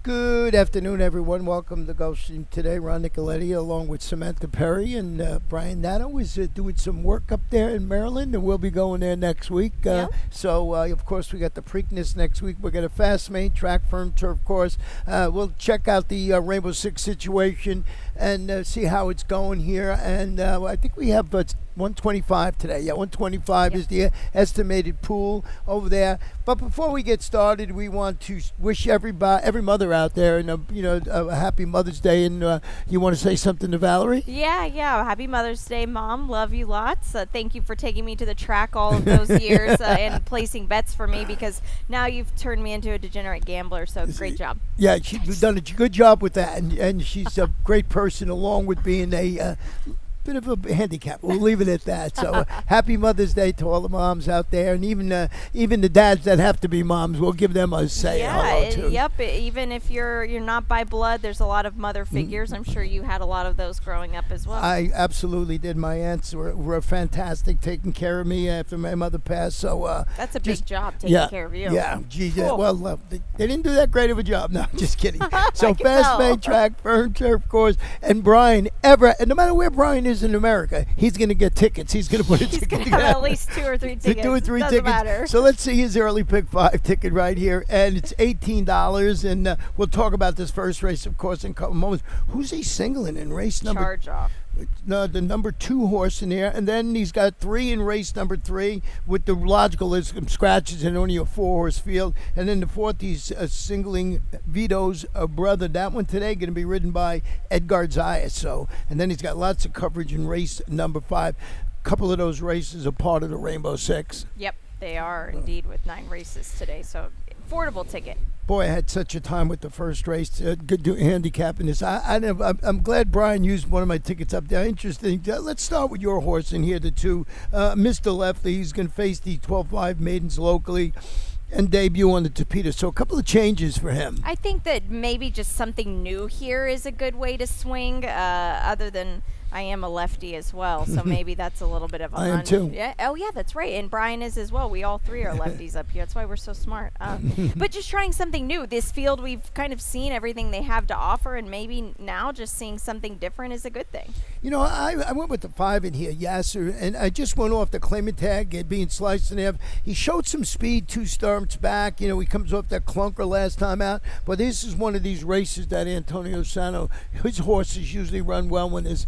Good afternoon, everyone. Welcome to Gulf Stream today. Ron Nicoletti, along with Samantha Perry and Brian Nato, is doing some work up there in Maryland, and we'll be going there next week. So, of course, we got the Preakness next week. We got a Fast Main Track Firm Turf course. We'll check out the Rainbow Six situation and see how it's going here. And I think we have 125 today. Yeah, 125 is the estimated pool over there. But before we get started, we want to wish every mother out there, and a happy Mother's Day. And you want to say something to Valerie? Yeah. Happy Mother's Day, Mom. Love you lots. Thank you for taking me to the track all of those years and placing bets for me, because now you've turned me into a degenerate gambler. So great job. Yeah, she's done a good job with that, and she's a great person, along with being a bit of a handicap. We'll leave it at that. So happy Mother's Day to all the moms out there, and even the dads that have to be moms. We'll give them a say hello too. Yep. Even if you're not by blood, there's a lot of mother figures. I'm sure you had a lot of those growing up as well. I absolutely did. My aunts were fantastic, taking care of me after my mother passed. So that's a big job, taking care of you. Yeah. Geez, cool. Well, they didn't do that great of a job. No, just kidding. So Fast Main Track Firm Turf course, and Brian Everett, and no matter where Brian is in America, he's going to get tickets. He's going to put a ticket together. He's going to have at least 2 or 3 tickets. 2 or 3 Doesn't tickets. Matter. So let's see his early pick 5 ticket right here, and it's $18. And we'll talk about this first race, of course, in a couple moments. Who's he singling in race number? Charge Off. No, the number 2 horse in there, and then he's got 3 in race number 3 with the logical is some scratches and only a 4-horse field, and then the 4th he's singling Vito's brother. That one today going to be ridden by Edgar Zayas. So, and then he's got lots of coverage in race number 5. A couple of those races are part of the Rainbow Six. Yep, they are indeed, with 9 races today. So affordable ticket. Boy, I had such a time with the first race, good handicapping this. I'm glad Brian used one of my tickets up there. Interesting. Let's start with your horse in here, the 2. Mr. Lefty, he's going to face the 12-5 maidens locally and debut on the Tapeta. So a couple of changes for him. I think that maybe just something new here is a good way to swing, other than I am a lefty as well, so maybe that's a little bit of a I am too. Yeah. Oh, yeah, that's right. And Brian is as well. We all 3 are lefties up here. That's why we're so smart. But just trying something new. This field, we've kind of seen everything they have to offer, and maybe now just seeing something different is a good thing. You know, I went with the 5 in here, Yasser, and I just went off the claimant tag, being sliced in half. He showed some speed 2 starts back. You know, he comes off that clunker last time out. But this is one of these races that Antonio Sano, his horses usually run well when there's,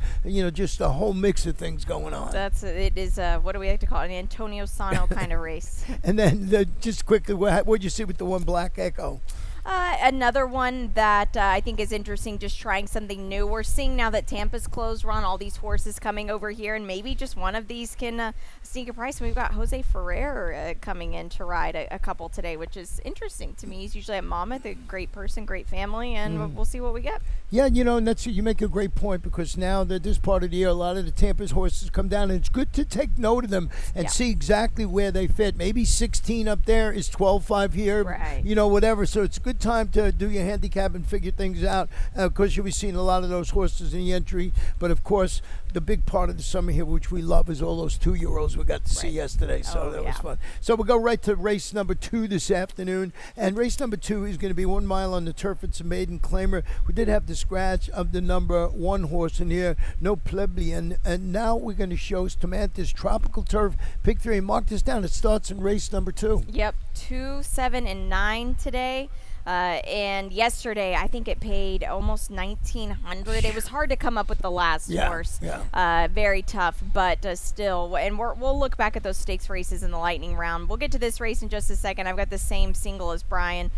just a whole mix of things going on. It is, what do we like to call it, an Antonio Sano kind of race. And then just quickly, what'd you see with the one Black Echo? Another one that I think is interesting, just trying something new. We're seeing now that Tampa's closed, Ron, all these horses coming over here, and maybe just one of these can sneak a price. And we've got Jose Ferrer coming in to ride a couple today, which is interesting to me. He's usually at Monmouth, a great person, great family, and we'll see what we get. Yeah, and that's you make a great point, because now that this part of the year, a lot of the Tampa's horses come down, and it's good to take note of them and see exactly where they fit. Maybe 16 up there is 12-5 here, right. Whatever. So it's a good time to do your handicap and figure things out. Of course, you'll be seeing a lot of those horses in the entry, but of course, the big part of the summer here, which we love, is all those 2-year-olds we got to see yesterday. So that was fun. So we'll go right to race number 2 this afternoon. And race number 2 is going to be 1 mile on the turf. It's a maiden claimer. We did have the scratch of the number 1 horse in here, No Plebeian. And now we're going to show Samantha's Tropical Turf Pick 3. Mark this down. It starts in race number 2. Yep, 2, 7, and 9 today. And yesterday, I think it paid almost $1,900. It was hard to come up with the last horse. Yeah. Very tough, but still. And we'll look back at those stakes races in the lightning round. We'll get to this race in just a second. I've got the same single as Brian.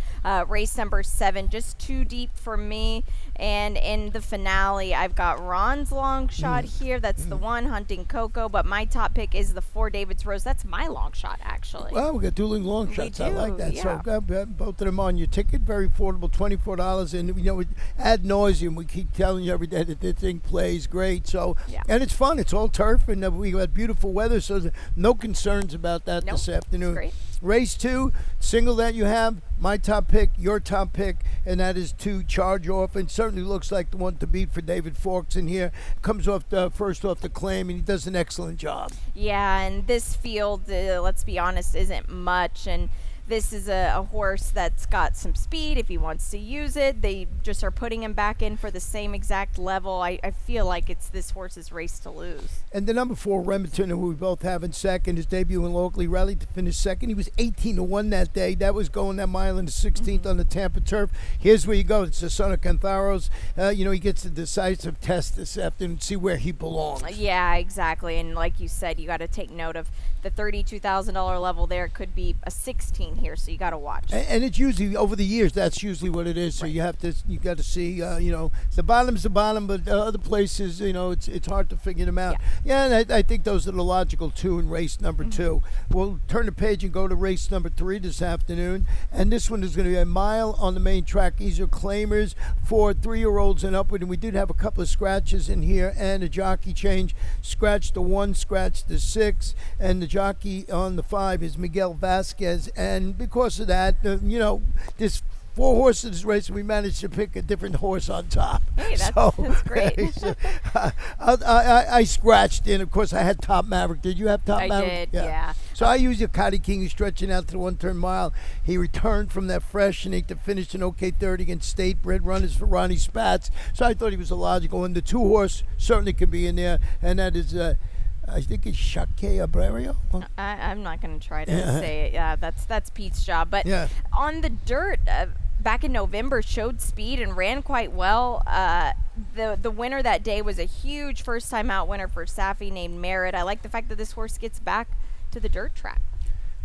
Race number 7, just too deep for me. And in the finale, I've got Ron's long shot here. That's the 1, Hunting Coco. But my top pick is the 4, David's Rose. That's my long shot, actually. Well, we got dueling long shots. I like that. Yeah. So I've got both of them on your ticket. Very affordable, $24. And, ad nauseum, we keep telling you every day that this thing plays great. So, and it's fun. It's all turf, and we got beautiful weather, so there's no concerns about that this afternoon. Great. Race 2, single that you have, my top pick, your top pick, and that is to Charge Off, and certainly looks like the one to beat for David Forks in here. Comes off first off the claim, and he does an excellent job. Yeah, and this field, let's be honest, isn't much, and this is a horse that's got some speed if he wants to use it. They just are putting him back in for the same exact level. I feel like it's this horse's race to lose. And the number 4, Remington, who we both have in second, is debuting locally, rallied to finish second. He was 18-1 that day. That was going that mile in the 16th on the Tampa turf. Here's where you go. It's the son of Cantharos. He gets the decisive test this afternoon, see where he belongs. Yeah, exactly. And like you said, you got to take note of the $32,000 level there. It could be a 16 here, so you got to watch. And it's usually, over the years, that's usually what it is. So you got to see, the bottom's the bottom, but other places, it's hard to figure them out. Yeah, and I think those are the logical 2 in race number 2. We'll turn the page and go to race number 3 this afternoon. And this one is going to be a mile on the main track. These are claimers for 3-year-olds and upward. And we did have a couple of scratches in here and a jockey change. Scratch the 1, scratch the 6, and the jockey on the 5 is Miguel Vasquez. And because of that, this 4 horses race, we managed to pick a different horse on top. Hey, that's great. I scratched in. Of course, I had Top Maverick. Did you have Top Maverick? I did, yeah. So I used a Cotty King who's stretching out to the 1-turn mile. He returned from that fresh and he to finish an OK 30 against State Bred runners for Ronnie Spatz. So I thought he was a logical one. The 2 horse certainly could be in there, and that is I think it's Shake Abreu. I'm not going to try to say it. Yeah, that's Pete's job. But on the dirt, back in November, showed speed and ran quite well. The winner that day was a huge first-time out winner for Safi named Merritt. I like the fact that this horse gets back to the dirt track.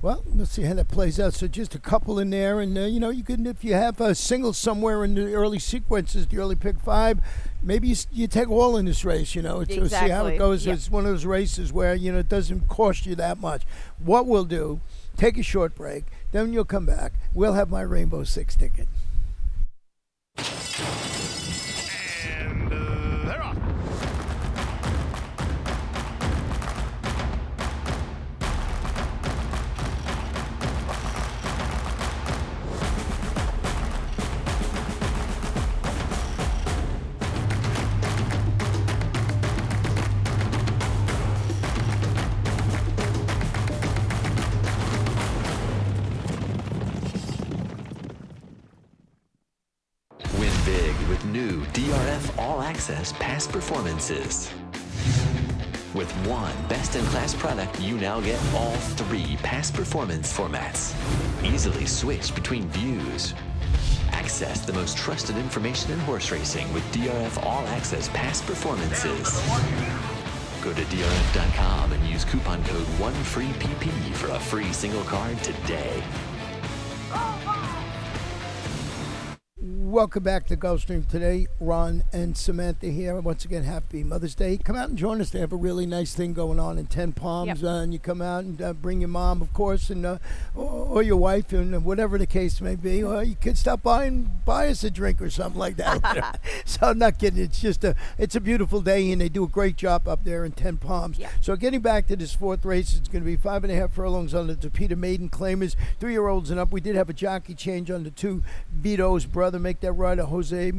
Well, let's see how that plays out. So just a couple in there, and you can, if you have a single somewhere in the early sequences, the early pick 5, maybe you take all in this race. Exactly. To see how it goes. Yep. It's one of those races where it doesn't cost you that much. What we'll do, take a short break, then you'll come back. We'll have my Rainbow 6 ticket. And they're off. New DRF All Access Past Performances. With one best-in-class product, you now get all 3 past performance formats. Easily switch between views. Access the most trusted information in horse racing with DRF All Access Past Performances. Go to DRF.com and use coupon code 1FREEPP for a free single card today. Welcome back to Gulfstream today. Ron and Samantha here. Once again, happy Mother's Day. Come out and join us. They have a really nice thing going on in 10 Palms. And you come out and bring your mom, of course, and or your wife, and whatever the case may be. Or you could stop by and buy us a drink or something like that. So I'm not kidding. It's just it's a beautiful day, and they do a great job up there in 10 Palms. Yeah. So getting back to this 4th race, it's going to be 5.5 furlongs on the Tapeta Maiden Claimers, 3-year-olds and up. We did have a jockey change on the 2. Vito's brother make that rider. Jose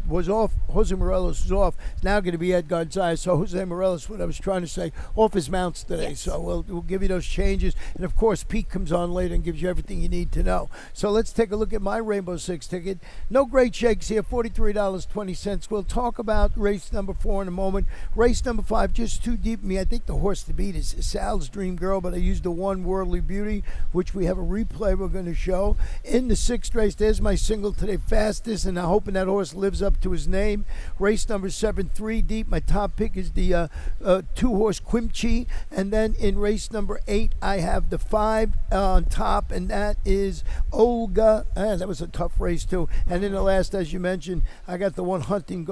was off. Jose Morelos was off. It's now going to be Ed Gonzalez. So Jose Morelos, what I was trying to say, off his mounts today. Yes. So we'll give you those changes. And of course, Pete comes on later and gives you everything you need to know. So let's take a look at my Rainbow 6 ticket. No great shakes here, $43.20. We'll talk about race number 4 in a moment. Race number 5, just too deep for me. I think the horse to beat is Sal's Dream Girl, but I used the 1 Worldly Beauty, which we have a replay we're going to show. In the 6th race, there's my single today, Fastest, and I'm hoping that horse lives up to his name. Race number 7, 3 deep. My top pick is the 2-horse Quimchi, and then in race number 8, I have the 5 on top, and that is Olga. That was a tough race too. And in the last, as you mentioned, I got the 1 Hunting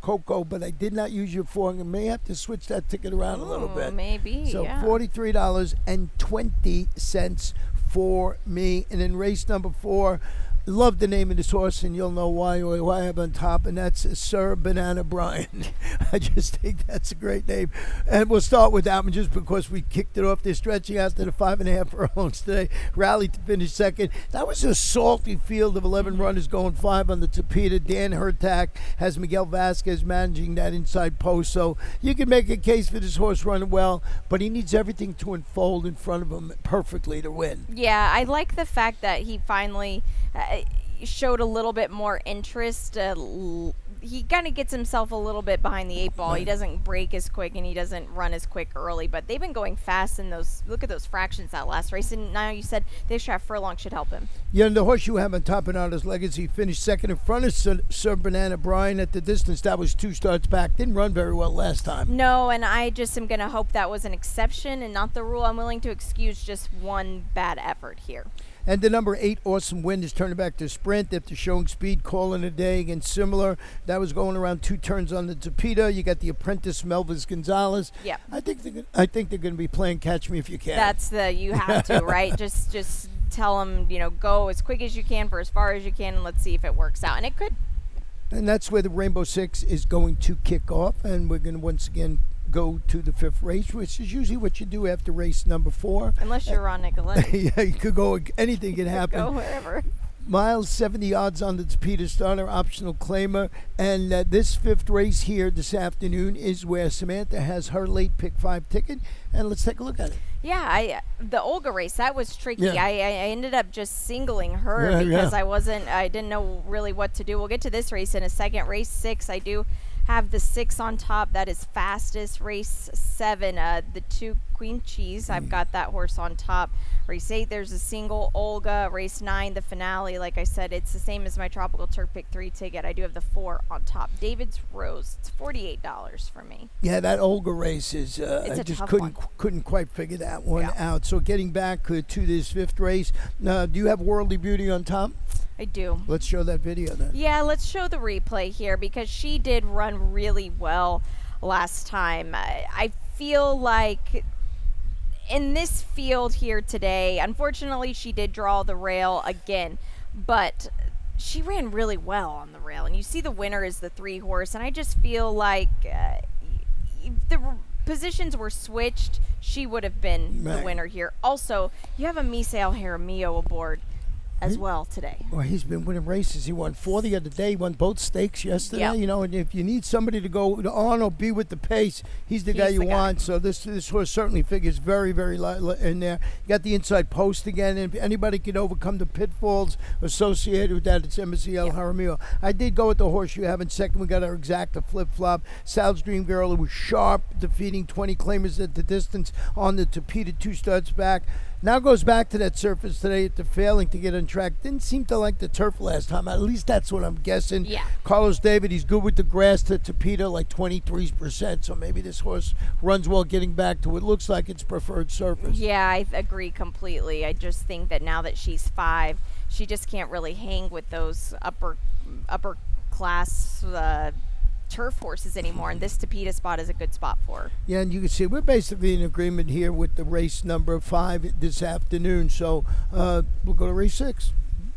Coco, but I did not use your 4. I may have to switch that ticket around a little bit. Maybe. So $43.20 for me. And in race number 4, love the name of this horse, and you'll know why I have on top, and that's Sir Banana Brian. I just think that's a great name. And we'll start with that one just because we kicked it off. They're stretching out to the 5.5 furlongs today. Rallied to finish second. That was a salty field of 11 runners going 5 on the Tapeta. Dan Hertak has Miguel Vasquez managing that inside post. So you can make a case for this horse running well, but he needs everything to unfold in front of him perfectly to win. Yeah, I like the fact that he finally showed a little bit more interest. He kind of gets himself a little bit behind the 8 ball. He doesn't break as quick and he doesn't run as quick early, but they've been going fast in those. Look at those fractions that last race, and now you said the extra furlong should help him. Yeah, and the horse you have on top of Artist Legacy finished second in front of Sir Banana Brian at the distance. That was 2 starts back. Didn't run very well last time. No, and I just am going to hope that was an exception and not the rule. I'm willing to excuse just one bad effort here. And the number 8, Awesome Wind, is turning back to sprint after showing speed, calling a day against Similar. That was going around 2 turns on the Tapeta. You got the apprentice Melvis Gonzalez. Yeah. I think they're going to be playing Catch Me If You Can. That's you have to, right? Just tell them, go as quick as you can for as far as you can, and let's see if it works out. And it could. And that's where the Rainbow Six is going to kick off. And we're going to once again go to the 5th race, which is usually what you do after race number 4. Unless you're Ron Nicoletti. Yeah, you could go, anything can happen. Go wherever. Miles, 70 odds on the Tapeta Starter, optional claimer. And this 5th race here this afternoon is where Samantha has her late pick 5 ticket. And let's take a look at it. Yeah, the Olga race, that was tricky. Yeah. I ended up just singling her because I didn't know really what to do. We'll get to this race in a second. Race 6, I do have the 6 on top. That is fastest. Race 7, the 2 Queen Cheese. I've got that horse on top. Race 8, there's a single Olga. Race 9, the finale. Like I said, it's the same as my Tropical Turf Pick 3 ticket. I do have the 4 on top. David's Rose. It's $48 for me. Yeah, that Olga race is. I just couldn't quite figure that one out. So getting back to this 5th race, do you have Worldly Beauty on top? I do. Let's show that video then. Yeah, let's show the replay here because she did run really well last time. I feel like in this field here today, unfortunately, she did draw the rail again, but she ran really well on the rail. And you see the winner is the 3 horse, and I just feel like the positions were switched. She would have been the winner here. Also, you have a Misael Jaramillo aboard as well today. Well, he's been winning races. He won 4 the other day. He won both stakes yesterday. Yep. And if you need somebody to go on or be with the pace, he's the guy you want. So this horse certainly figures very, very in there. You got the inside post again, and if anybody can overcome the pitfalls associated with that, it's Misael Jaramillo. I did go with the horse you have in second. We got our Exacta flip-flop. Sal's Dream Girl, who was sharp, defeating 20 claimers at the distance on the Tapeta, 2 starts back. Now goes back to that surface today after failing to get on track. Didn't seem to like the turf last time. At least that's what I'm guessing. Yeah. Carlos David, he's good with the grass to Tapeta, like 23%. So maybe this horse runs well getting back to what looks like its preferred surface. Yeah, I agree completely. I just think that now that she's 5, she just can't really hang with those upper class turf horses anymore, and this Tapeta spot is a good spot for her. Yeah, and you can see we're basically in agreement here with the race number 5 this afternoon. So we'll go to race 6.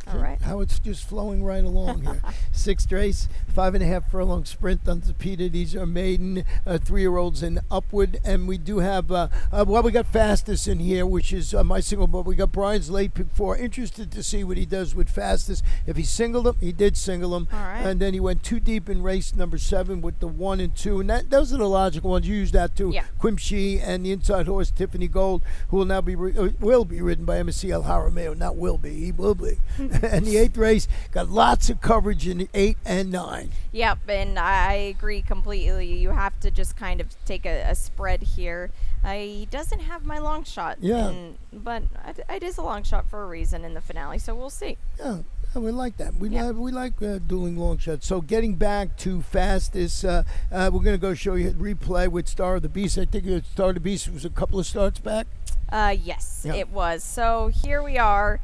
All right. How it's just flowing right along here. 6th race, 5.5 furlong sprint on Tapeta. These are maiden 3-year-olds and upward. And we do have, we got fastest in here, which is my single, but we got Brian's late pick 4. Interested to see what he does with fastest. If he singled him, he did single him. All right. And then he went too deep in race number 7 with the 1 and 2. And those are the logical ones. You use that too. Yeah. Quimshi and the inside horse Tiffany Gold, who will now be will be ridden by Misael Jaramillo. Not will be, he will be. And the 8th race got lots of coverage in 8 and 9. Yep, and I agree completely. You have to just kind of take a spread here. He doesn't have my long shot. Yeah. But it is a long shot for a reason in the finale, so we'll see. Yeah. We like that. We like dueling long shots. So getting back to fastest, we're going to go show you a replay with Star of the Beast. I think Star of the Beast was a couple of starts back. Yes, it was. So here we are.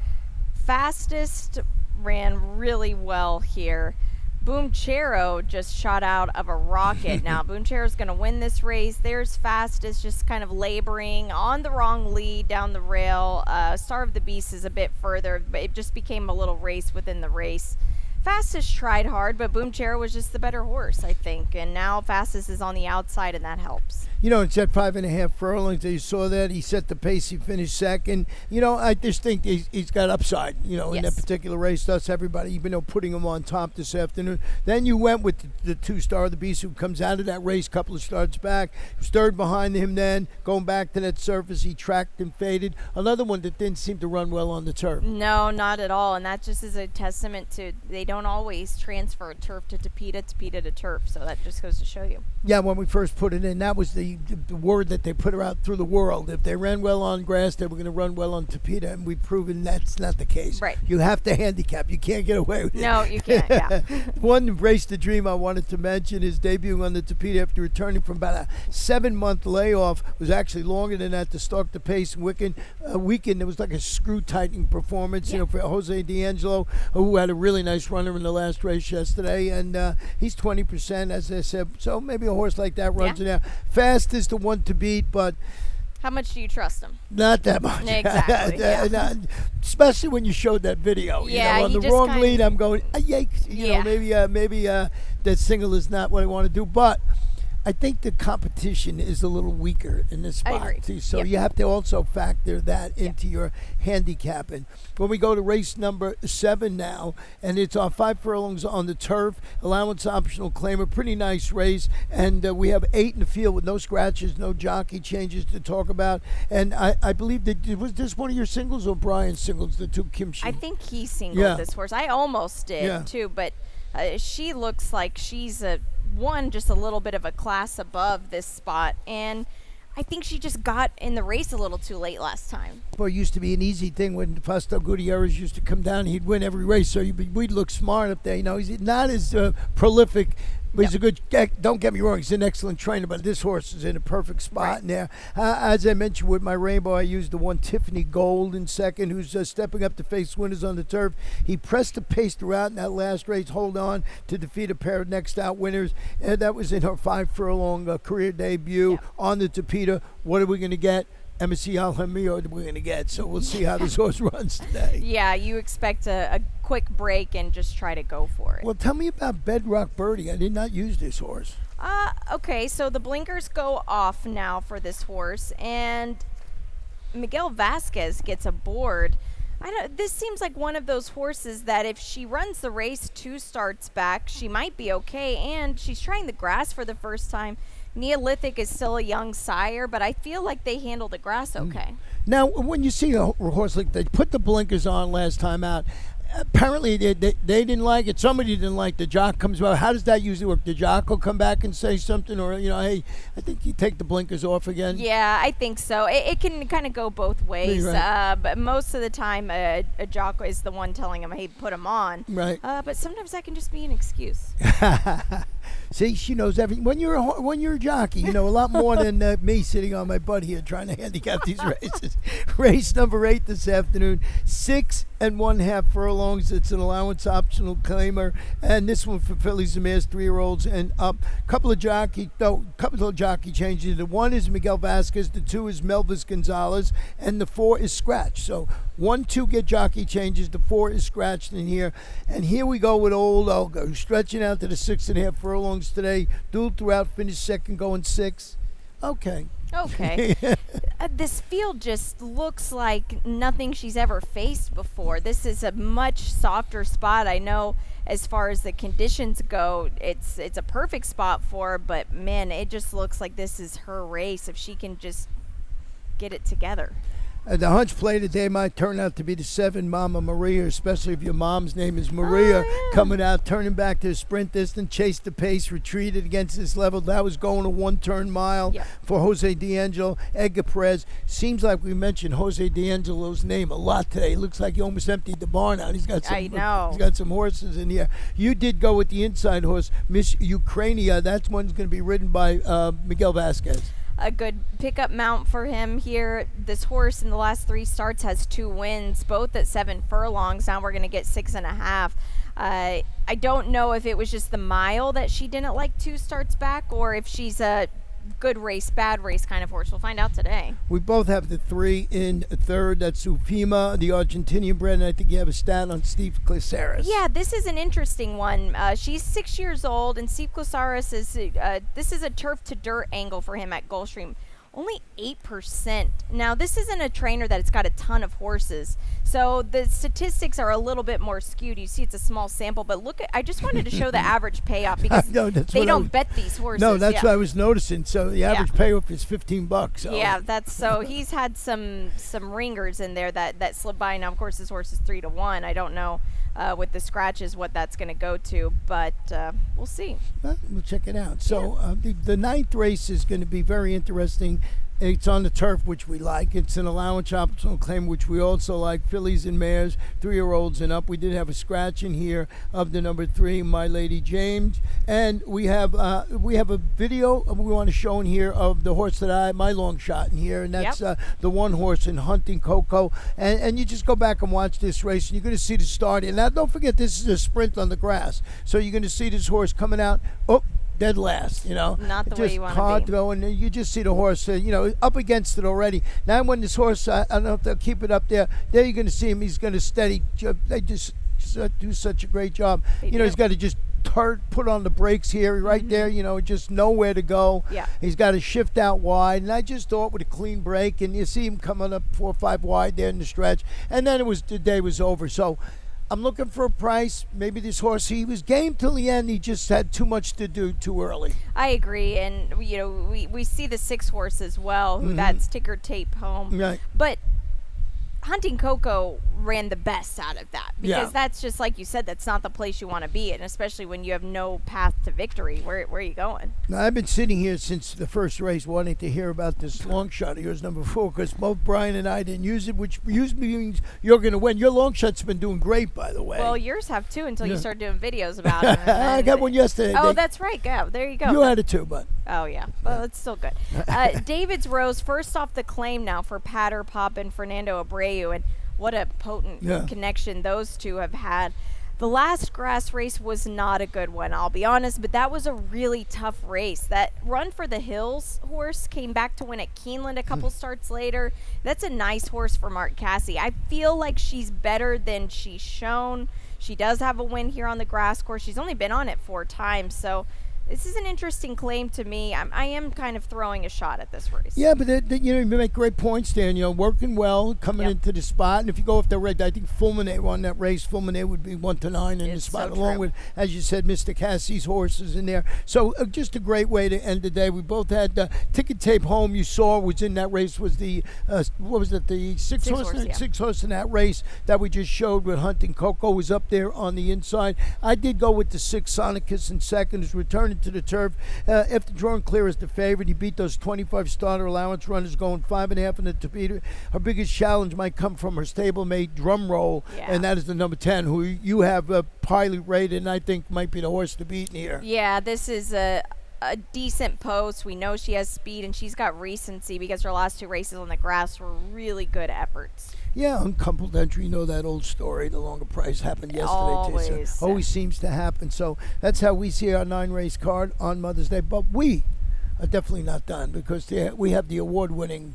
Fastest ran really well here. Boomchero just shot out of a rocket. Now, Boomchero's going to win this race. There's Fastest just kind of laboring on the wrong lead down the rail. Star of the Beast is a bit further, but it just became a little race within the race. Fastest tried hard, but Boomchero was just the better horse, I think. And now Fastest is on the outside, and that helps. You know, it's at 5.5 furlongs. You saw that. He set the pace. He finished second. You know, I just think he's got upside, you know, in that particular race. Thus, everybody, even though putting him on top this afternoon. Then you went with the 2 Star of the Beast, who comes out of that race a couple of starts back. He was third behind him then. Going back to that surface, he tracked and faded. Another one that didn't seem to run well on the turf. No, not at all. And that just is a testament to they don't always transfer turf to Tapeta to turf. So that just goes to show you. Yeah, when we first put it in, that was the word that they put out through the world. If they ran well on grass, they were going to run well on Tapeta, and we've proven that's not the case. Right. You have to handicap. You can't get away with it. No, you can't, yeah. One Race the Dream I wanted to mention is debuting on the Tapeta after returning from about a 7-month layoff. It was actually longer than that to start the pace weekend. It was like a screw-tightening performance, you know, for Jose D'Angelo, who had a really nice runner in the last race yesterday, and he's 20%, as I said. So maybe a horse like that runs it out. Fast is the one to beat, but how much do you trust him? Not that much. Exactly. Especially when you showed that video. Yeah, you know, on the wrong lead, I'm going, yikes. You know, maybe that single is not what I want to do. But I think the competition is a little weaker in this spot. I agree. So you have to also factor that into your handicapping. When we go to race number 7 now, and it's on 5 furlongs on the turf, allowance optional claim, a pretty nice race, and we have 8 in the field with no scratches, no jockey changes to talk about. And I believe that was this one of your singles or Brian's singles, the 2 Kimchi? I think he singled this horse. I almost did too, but she looks like she's just a little bit of a class above this spot, and I think she just got in the race a little too late last time. Well, it used to be an easy thing when Fausto Gutierrez used to come down. He'd win every race, so we'd look smart up there. You know, he's not as prolific, but he's a good. Don't get me wrong, he's an excellent trainer. But this horse is in a perfect spot in there. As I mentioned with my Rainbow, I used the one Tiffany Gold in second, who's stepping up to face winners on the turf. He pressed the pace throughout in that last race, hold on to defeat a pair of next out winners. And that was in her 5 furlong career debut on the Tapeta. What are we going to get? MSC Alhamio we're going to get, so we'll see how this horse runs today. Yeah, you expect a quick break and just try to go for it. Well, tell me about Bedrock Birdie. I did not use this horse. Okay, so the blinkers go off now for this horse, and Miguel Vasquez gets aboard. This seems like one of those horses that if she runs the race 2 starts back, she might be okay, and she's trying the grass for the first time. Neolithic is still a young sire, but I feel like they handle the grass okay. Now, when you see a horse like they put the blinkers on last time out, apparently they didn't like it. Somebody didn't like the jock comes out. How does that usually work? The jock will come back and say something, or hey, I think you take the blinkers off again. Yeah, I think so. It can kind of go both ways. Right. But most of the time, a jock is the one telling him, "Hey, put them on." Right. But sometimes that can just be an excuse. See, she knows everything. When you're a jockey, you know a lot more than me sitting on my butt here trying to handicap these races. Race number 8 this afternoon, 6 1/2 furlongs. It's an allowance optional claimer, and this one for fillies and mares, 3-year-olds and up. Couple of jockey changes. The 1 is Miguel Vasquez, the 2 is Melvis Gonzalez, and the 4 is scratched. So 1, 2 get jockey changes. The 4 is scratched in here, and here we go with old Olga, who's stretching out to the 6 1/2 furlongs today. Duel throughout, finished second, going 6. Okay. This field just looks like nothing she's ever faced before. This is a much softer spot. I know as far as the conditions go, it's a perfect spot for her, but man, it just looks like this is her race if she can just get it together. The hunch play today might turn out to be the 7 Mama Maria, especially if your mom's name is Maria. Coming out, turning back to the sprint distance, chased the pace, retreated against this level. That was going a 1-turn mile for Jose D'Angelo. Edgar Perez. Seems like we mentioned Jose D'Angelo's name a lot today. Looks like he almost emptied the barn out. He's got some horses in here. You did go with the inside horse, Miss Ukrainia. That one's going to be ridden by Miguel Vasquez. a good pickup mount for him here. This horse in the last 3 starts has 2 wins, both at 7 furlongs. Now we're going to get 6.5. I don't know if it was just the mile that she didn't like 2 starts back, or if she's a good race, bad race kind of horse. We'll find out today. We both have the 3 in third. That's Ufima, the Argentinian bred, and I think you have a stat on Steve Caceres. Yeah, this is an interesting one. She's 6 years old, and Steve Caceres is, this is a turf to dirt angle for him at Gulfstream. Only 8%. Now, this isn't a trainer that's got a ton of horses, so the statistics are a little bit more skewed. You see it's a small sample, but look at, I just wanted to show the average payoff because they don't bet these horses. No, that's what I was noticing. So the average payoff is $15. So. Yeah, that's so he's had some ringers in there that slipped by. Now, of course, this horse is 3-1. I don't know with the scratches what that's going to go to, but we'll see. We'll check it out. So the 9th race is going to be very interesting. It's on the turf, which we like. It's an allowance optional claim, which we also like. Fillies and mares, 3-year-olds and up. We did have a scratch in here of the number 3, My Lady James, and we have a video we want to show in here of the horse that my long shot in here, and that's the 1 horse in Hunting Coco. And you just go back and watch this race, and you're going to see the start. And now, don't forget, this is a sprint on the grass, so you're going to see this horse coming out. Dead last, Not the way you want to be. Just hard throw, and you just see the horse, up against it already. Now when this horse, I don't know if they'll keep it up there. There you're going to see him. He's going to steady. They just do such a great job. He's got to just put on the brakes here, right there. Just nowhere to go. Yeah. He's got to shift out wide, and I just thought with a clean break, and you see him coming up 4 or 5 wide there in the stretch, and then the day was over. So. I'm looking for a price. Maybe this horse, he was game till the end. He just had too much to do too early. I agree. And, we see the 6 horse as well. That's ticker tape home. Right. But Hunting Coco ran the best out of that because that's just like you said, that's not the place you want to be in, especially when you have no path to victory. Where are you going? Now, I've been sitting here since the first race wanting to hear about this long shot of yours, number 4, because both Brian and I didn't use it, which usually means you're going to win. Your long shot's been doing great, by the way. Well, yours have too until you start doing videos about it. I got one yesterday. Oh, that's right. Yeah, there you go. You had it too, but. Oh, yeah. Well, it's still good. David's Rose, first off the claim now for Patter Pop and Fernando Abreu, and what a potent connection those two have had. The last grass race was not a good one, I'll be honest, but that was a really tough race. That Run for the Hills horse came back to win at Keeneland a couple starts later. That's a nice horse for Mark Casse. I feel like she's better than she's shown. She does have a win here on the grass course. She's only been on it 4 times, so this is an interesting claim to me. I am kind of throwing a shot at this race. Yeah, but you make great points there. Working well, coming into the spot. And if you go off the red, I think Fulminate won that race. Fulminate would be 1-9 in the spot, so along with, as you said, Mr. Cassie's horses in there. So just a great way to end the day. We both had ticket tape home. You saw was in that race was the what was it? The 6 horse in that race that we just showed with Hunting Coco was up there on the inside. I did go with the 6 Sonicus in second, who's returning to the turf. After drawing clear as the favorite, he beat those 25 starter allowance runners, going 5.5 in the Torpedo. Her biggest challenge might come from her stablemate Drum Roll, and that is the number 10, who you have highly rated, and I think might be the horse to beat in here. Yeah, this is a decent post. We know she has speed, and she's got recency because her last 2 races on the grass were really good efforts. Yeah, uncoupled entry, that old story. The longer price happened yesterday. Always seems to happen. So that's how we see our 9-race card on Mother's Day. But we are definitely not done because we have the award-winning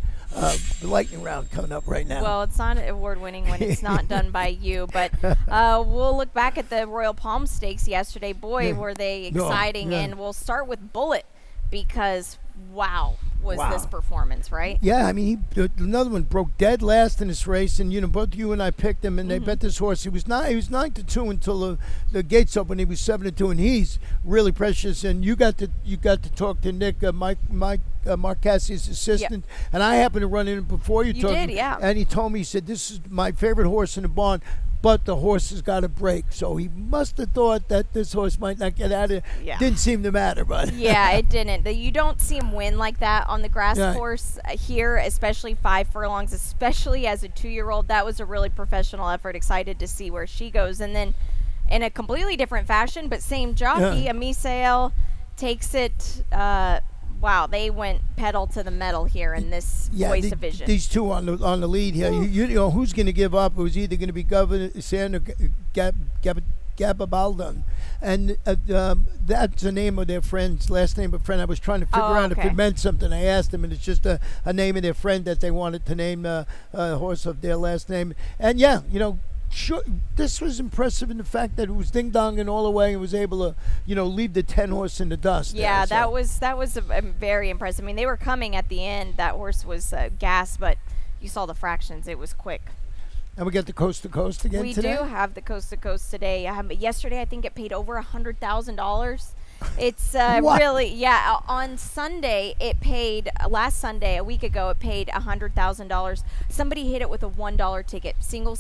lightning round coming up right now. Well, it's not award-winning when it's not done by you. But we'll look back at the Royal Palm Stakes yesterday. Boy, were they exciting. And we'll start with Bullet because, wow. Was this performance, right? Yeah, I mean, another one broke dead last in this race, and both you and I picked him, and they bet this horse. He was 9-2 until the gates opened. He was 7-2, and he's really precious. And you got to talk to Nick, Mark Cassie's assistant, and I happened to run in before you. You did, yeah. And he told me, he said, "This is my favorite horse in the barn." But the horse has got a break, so he must have thought that this horse might not get out of it. Yeah. Didn't seem to matter, but yeah, it didn't. You don't see him win like that on the grass course here, especially 5 furlongs, especially as a 2-year-old. That was a really professional effort. Excited to see where she goes, and then in a completely different fashion, but same jockey, Amisael takes it. wow, they went pedal to the metal here in this boys division. These two on the lead here. You know who's going to give up? It was either going to be Governor Sandra Gabaldon, and that's the name of their friend's last name of friend. I was trying to figure out if it meant something. I asked them, and it's just a name of their friend that they wanted to name a horse of their last name. And yeah, you know. Sure, this was impressive in the fact that it was ding-donging all the way and was able to, you know, leave the 10 horse in the dust. Yeah, there, so. that was very impressive. I mean, they were coming at the end. That horse was gassed, but you saw the fractions. It was quick. And we got the Coast to Coast again today? We do have the Coast to Coast today. Yesterday, I think it paid over $100,000. It's really, yeah, on Sunday, it paid, last Sunday, a week ago, it paid $100,000. Somebody hit it with a $1 ticket, single,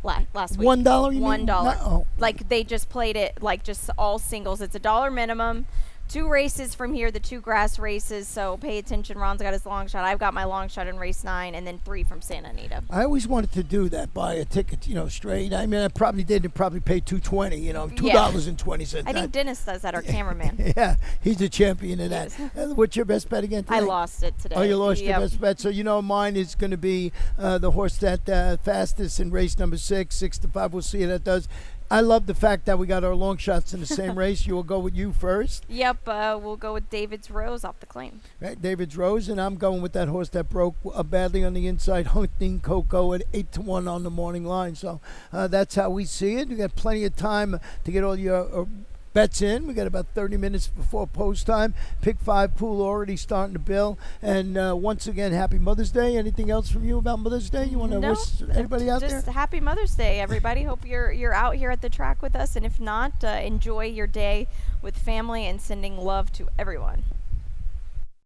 last week. $1, you mean? $1. No. Like, they just played it, like, just all singles. It's $1 minimum. 2 races from here, the 2 grass races, so pay attention. Ron's got his long shot. I've got my long shot in race 9, and then 3 from Santa Anita. I always wanted to do that, buy a ticket, you know, straight. I mean, I probably did. It probably paid $2.20, you know, $2.20. I think Dennis does that, our cameraman. Yeah, he's a champion in that. What's your best bet again today? I lost it today. Oh, you lost your best bet. So, you know, mine is going to be the horse that fastest in race number 6 to 5. We'll see how that does. I love the fact that we got our long shots in the same race. You will go with you first. Yep, we'll go with David's Rose off the claim. Right, David's Rose, and I'm going with that horse that broke badly on the inside, Hunting Coco at 8-1 on the morning line. So that's how we see it. We got plenty of time to get all your bets in. We got about 30 minutes before post time. Pick 5 pool already starting to bill. And once again, happy Mother's Day. Anything else from you about Mother's Day? You want to wish anybody out there? Just happy Mother's Day, everybody. Hope you're out here at the track with us. And if not, enjoy your day with family and sending love to everyone.